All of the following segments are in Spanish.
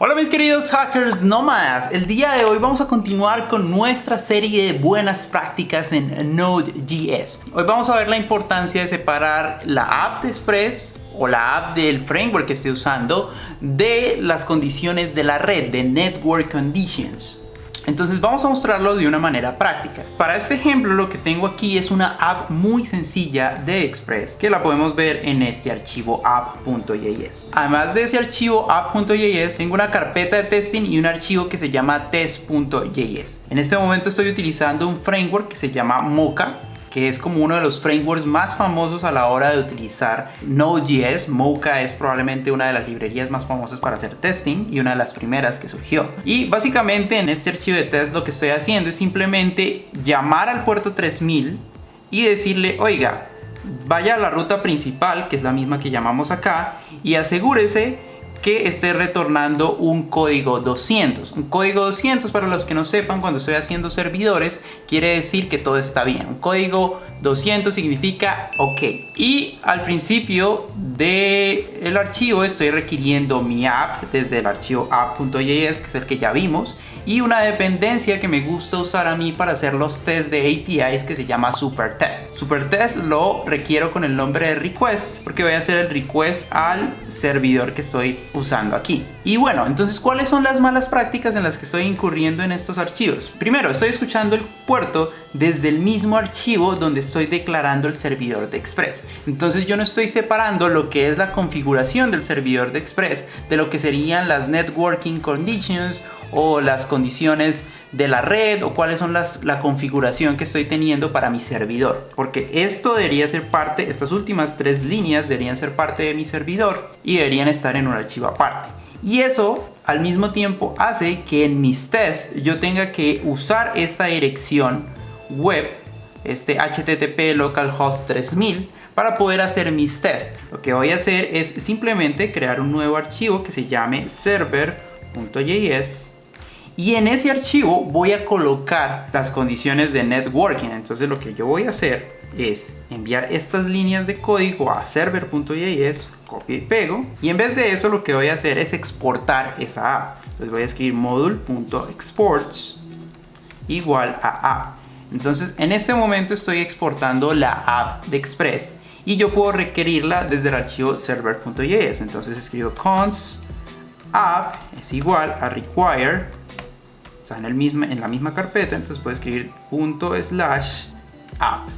Hola mis queridos hackers nómadas, el día de hoy vamos a continuar con nuestra serie de buenas prácticas en Node.js. Hoy vamos a ver la importancia de separar la app de Express o la app del framework que esté usando de las condiciones de la red, de Network Conditions. Entonces vamos a mostrarlo de una manera práctica. Para este ejemplo lo que tengo aquí es una app muy sencilla de Express que la podemos ver en este archivo app.js. Además de ese archivo app.js tengo una carpeta de testing y un archivo que se llama test.js. En este momento estoy utilizando un framework que se llama Mocha, que es como uno de los frameworks más famosos a la hora de utilizar Node.js. Mocha es probablemente una de las librerías más famosas para hacer testing y una de las primeras que surgió. Y básicamente en este archivo de test lo que estoy haciendo es simplemente llamar al puerto 3000 y decirle, oiga, vaya a la ruta principal, que es la misma que llamamos acá, y asegúrese que esté retornando un código 200. Un código 200, para los que no sepan, cuando estoy haciendo servidores, quiere decir que todo está bien. Un código 200 significa OK. Y al principio del archivo estoy requiriendo mi app desde el archivo app.js, que es el que ya vimos, y una dependencia que me gusta usar a mí para hacer los tests de APIs que se llama SuperTest. SuperTest lo requiero con el nombre de request porque voy a hacer el request al servidor que estoy usando aquí. Y bueno, entonces, ¿cuáles son las malas prácticas en las que estoy incurriendo en estos archivos? Primero, estoy escuchando el puerto desde el mismo archivo donde estoy declarando el servidor de Express. Entonces yo no estoy separando lo que es la configuración del servidor de Express de lo que serían las networking conditions o las condiciones de la red, o cuáles son la configuración que estoy teniendo para mi servidor, porque esto debería ser parte, estas últimas tres líneas deberían ser parte de mi servidor y deberían estar en un archivo aparte. Y eso al mismo tiempo hace que en mis tests yo tenga que usar esta dirección web, este http localhost 3000, para poder hacer mis tests. Lo que voy a hacer es simplemente crear un nuevo archivo que se llame server.js. Y en ese archivo voy a colocar las condiciones de networking. Entonces lo que yo voy a hacer es enviar estas líneas de código a server.js, copio y pego. Y en vez de eso lo que voy a hacer es exportar esa app. Entonces voy a escribir module.exports igual a app. Entonces en este momento estoy exportando la app de Express y yo puedo requerirla desde el archivo server.js. Entonces escribo const app es igual a require, en la misma carpeta, entonces puedo escribir /app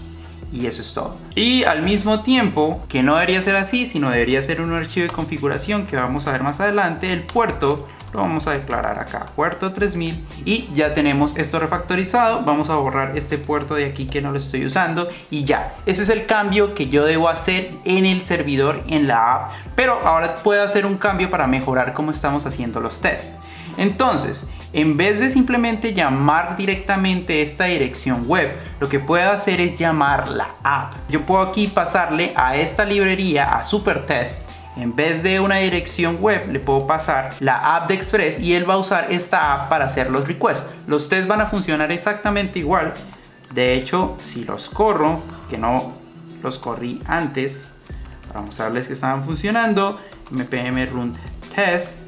y eso es todo. Y al mismo tiempo, que no debería ser así, sino debería ser un archivo de configuración que vamos a ver más adelante, el puerto lo vamos a declarar acá, puerto 3000, y ya tenemos esto refactorizado. Vamos a borrar este puerto de aquí que no lo estoy usando y ya. Ese es el cambio que yo debo hacer en el servidor, en la app, pero ahora puedo hacer un cambio para mejorar cómo estamos haciendo los tests. Entonces, en vez de simplemente llamar directamente esta dirección web, lo que puedo hacer es llamar la app. Yo puedo aquí pasarle a esta librería, a SuperTest, en vez de una dirección web, le puedo pasar la app de Express y él va a usar esta app para hacer los requests. Los tests van a funcionar exactamente igual. De hecho, si los corro, que no los corrí antes, para mostrarles que estaban funcionando, npm run test,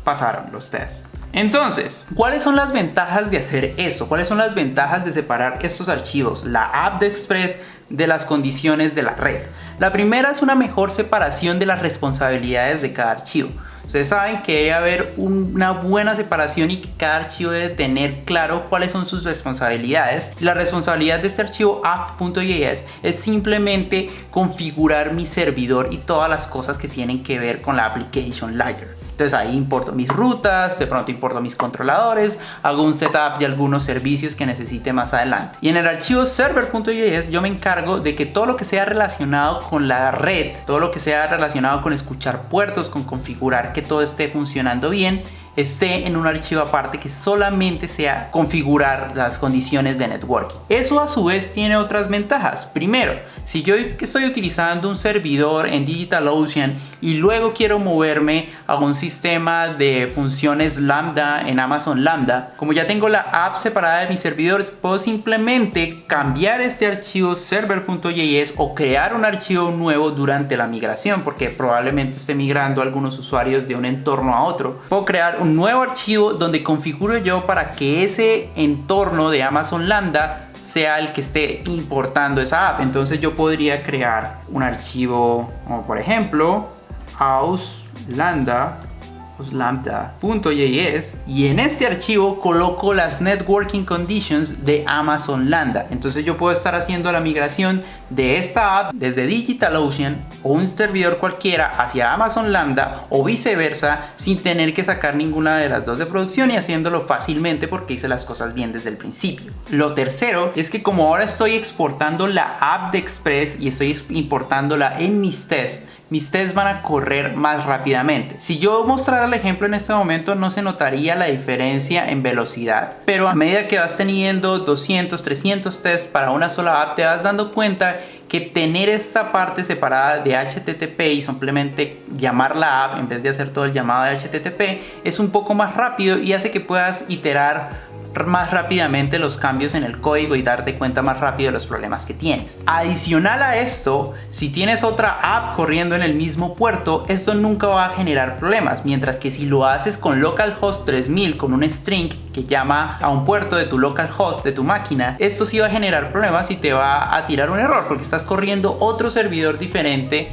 pasaron los tests. Entonces, ¿cuáles son las ventajas de hacer eso? ¿Cuáles son las ventajas de separar estos archivos, la app de Express, de las condiciones de la red? La primera es una mejor separación de las responsabilidades de cada archivo. Ustedes saben que debe haber una buena separación y que cada archivo debe tener claro cuáles son sus responsabilidades. La responsabilidad de este archivo app.js es simplemente configurar mi servidor y todas las cosas que tienen que ver con la application layer. Entonces ahí importo mis rutas, de pronto importo mis controladores, hago un setup de algunos servicios que necesite más adelante. Y en el archivo server.js yo me encargo de que todo lo que sea relacionado con la red, todo lo que sea relacionado con escuchar puertos, con configurar que todo esté funcionando bien, esté en un archivo aparte que solamente sea configurar las condiciones de networking. Eso a su vez tiene otras ventajas. Primero, si yo estoy utilizando un servidor en DigitalOcean y luego quiero moverme a un sistema de funciones Lambda en Amazon Lambda, como ya tengo la app separada de mis servidores, puedo simplemente cambiar este archivo server.js o crear un archivo nuevo durante la migración, porque probablemente esté migrando a algunos usuarios de un entorno a otro. Puedo crear un nuevo archivo donde configuro yo para que ese entorno de Amazon Lambda sea el que esté importando esa app. Entonces yo podría crear un archivo como por ejemplo lambda.js y en este archivo coloco las networking conditions de Amazon Lambda. Entonces yo puedo estar haciendo la migración de esta app desde DigitalOcean o un servidor cualquiera hacia Amazon Lambda o viceversa sin tener que sacar ninguna de las dos de producción y haciéndolo fácilmente porque hice las cosas bien desde el principio. Lo tercero es que como ahora estoy exportando la app de Express y estoy importándola en mis tests van a correr más rápidamente. Si yo mostrara el ejemplo en este momento no se notaría la diferencia en velocidad, pero a medida que vas teniendo 200, 300 tests para una sola app te vas dando cuenta que tener esta parte separada de HTTP y simplemente llamar la app en vez de hacer todo el llamado de HTTP es un poco más rápido y hace que puedas iterar más rápidamente los cambios en el código y darte cuenta más rápido de los problemas que tienes. Adicional a esto, si tienes otra app corriendo en el mismo puerto, esto nunca va a generar problemas, mientras que si lo haces con localhost 3000 con un string que llama a un puerto de tu localhost de tu máquina, esto sí va a generar problemas y te va a tirar un error porque estás corriendo otro servidor diferente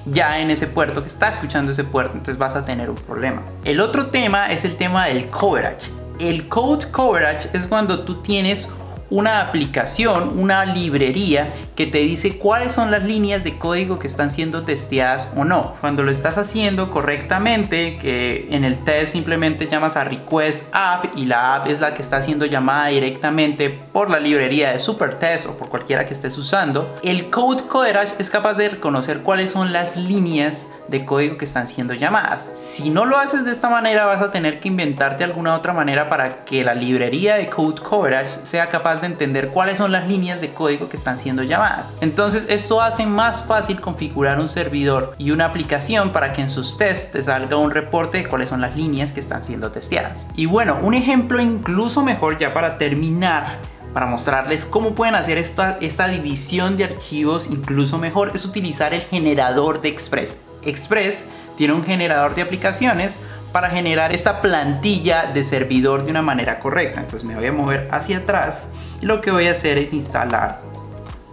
ya en ese puerto que está escuchando ese puerto, entonces vas a tener un problema. El otro tema es el tema del coverage. El code coverage es cuando tú tienes una aplicación, una librería que te dice cuáles son las líneas de código que están siendo testeadas o no. Cuando lo estás haciendo correctamente, que en el test simplemente llamas a request app y la app es la que está siendo llamada directamente por la librería de Supertest o por cualquiera que estés usando, el code coverage es capaz de reconocer cuáles son las líneas de código que están siendo llamadas. Si no lo haces de esta manera, vas a tener que inventarte alguna otra manera para que la librería de code coverage sea capaz de entender cuáles son las líneas de código que están siendo llamadas. Entonces esto hace más fácil configurar un servidor y una aplicación para que en sus tests te salga un reporte de cuáles son las líneas que están siendo testeadas. Y bueno, un ejemplo incluso mejor ya para terminar, para mostrarles cómo pueden hacer esta división de archivos incluso mejor, es utilizar el generador de Express. Express tiene un generador de aplicaciones para generar esta plantilla de servidor de una manera correcta. Entonces me voy a mover hacia atrás y lo que voy a hacer es instalar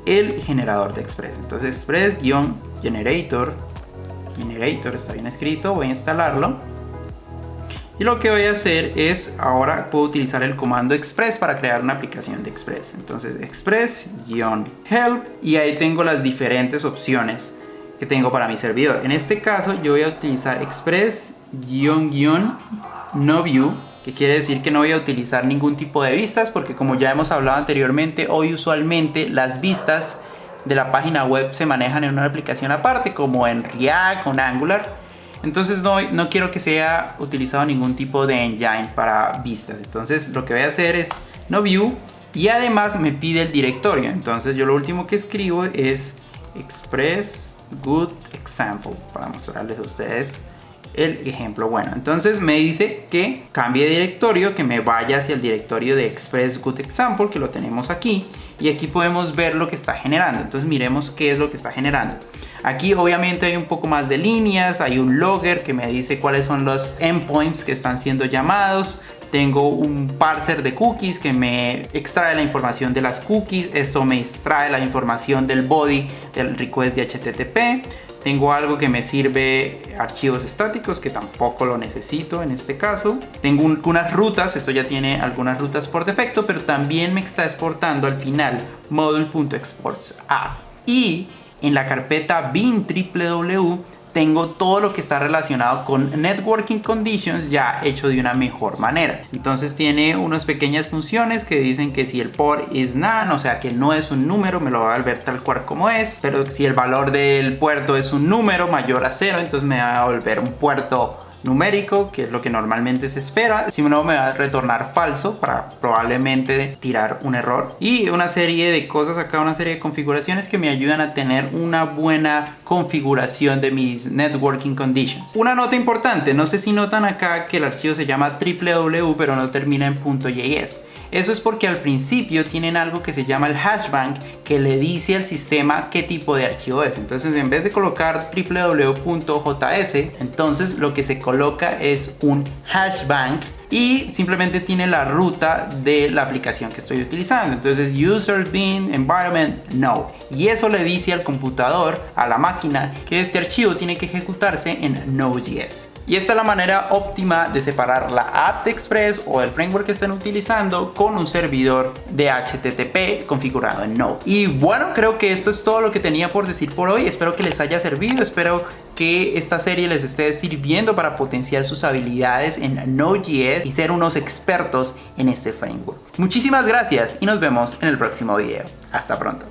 el generador de Express. Entonces Express-generator está bien escrito, voy a instalarlo. Y lo que voy a hacer es, ahora puedo utilizar el comando Express para crear una aplicación de Express. Entonces Express-help y ahí tengo las diferentes opciones que tengo para mi servidor. En este caso yo voy a utilizar Express-no view, que quiere decir que no voy a utilizar ningún tipo de vistas, porque como ya hemos hablado anteriormente, hoy usualmente las vistas de la página web se manejan en una aplicación aparte, como en React, con Angular. Entonces no quiero que sea utilizado ningún tipo de engine para vistas. Entonces lo que voy a hacer es no view y además me pide el directorio. Entonces yo lo último que escribo es Express Good Example para mostrarles a ustedes el ejemplo. Bueno, entonces me dice que cambie de directorio, que me vaya hacia el directorio de Express Good Example, que lo tenemos aquí, y aquí podemos ver lo que está generando. Entonces miremos qué es lo que está generando. Aquí obviamente hay un poco más de líneas, hay un logger que me dice cuáles son los endpoints que están siendo llamados. Tengo un parser de cookies que me extrae la información de las cookies. Esto me extrae la información del body del request de HTTP. Tengo algo que me sirve archivos estáticos, que tampoco lo necesito en este caso. Tengo unas rutas, esto ya tiene algunas rutas por defecto, pero también me está exportando al final module.exports app. Y en la carpeta bin www tengo todo lo que está relacionado con networking conditions ya hecho de una mejor manera. Entonces tiene unas pequeñas funciones que dicen que si el port is none, o sea que no es un número, me lo va a volver tal cual como es. Pero si el valor del puerto es un número mayor a 0, entonces me va a volver un puerto numérico, que es lo que normalmente se espera, si no me va a retornar falso para probablemente tirar un error, y una serie de cosas acá, una serie de configuraciones que me ayudan a tener una buena configuración de mis networking conditions. Una nota importante, no sé si notan acá que el archivo se llama www pero no termina en .js. Eso es porque al principio tienen algo que se llama el hashbank, que le dice al sistema qué tipo de archivo es. Entonces, en vez de colocar www.js, entonces lo que se coloca es un hashbank y simplemente tiene la ruta de la aplicación que estoy utilizando. Entonces, user bin environment no, y eso le dice al computador, a la máquina, que este archivo tiene que ejecutarse en Node.js. Y esta es la manera óptima de separar la app de Express o el framework que estén utilizando con un servidor de HTTP configurado en Node. Y bueno, creo que esto es todo lo que tenía por decir por hoy. Espero que les haya servido, espero que esta serie les esté sirviendo para potenciar sus habilidades en Node.js y ser unos expertos en este framework. Muchísimas gracias y nos vemos en el próximo video. Hasta pronto.